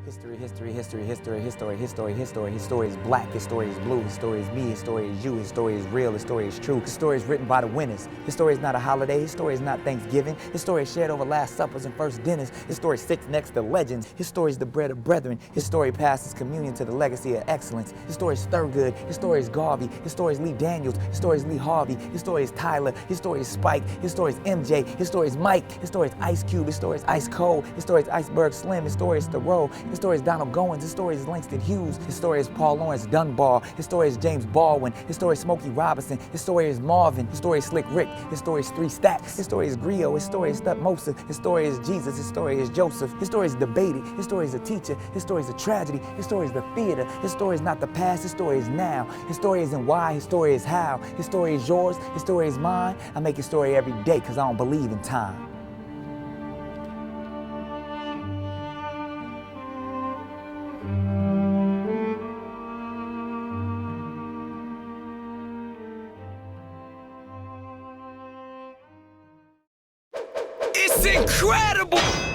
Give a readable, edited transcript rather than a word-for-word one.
History, history, history, history, history, history, history. His story is black, his story is blue, his story is me, his story is you, his story is real, his story is true. His story is written by the winners. His story is not a holiday, his story is not Thanksgiving. His story is shared over last suppers and first dinners. His story sits next to legends. His story is the bread of brethren. His story passes communion to the legacy of excellence. His story is Thurgood. His story is Garvey. His story is Lee Daniels. His story is Lee Harvey. His story is Tyler. His story is Spike. His story is MJ. His story is Mike. His story is Ice Cube. His story is Ice Cold. His story is Iceberg Slim. His story is Thoreau. His story is Donald Goins. His story is Langston Hughes. His story is Paul Lawrence Dunbar. His story is James Baldwin. His story is Smokey Robinson. His story is Marvin. His story is Slick Rick. His story is Three Stacks. His story is Griot. His story is Thutmose. His story is Jesus. His story is Joseph. His story is debated. His story is a teacher. His story is a tragedy. His story is the theater. His story is not the past. His story is now. His story isn't why. His story is how. His story is yours. His story is mine. I make his story every day because I don't believe in time. It's incredible!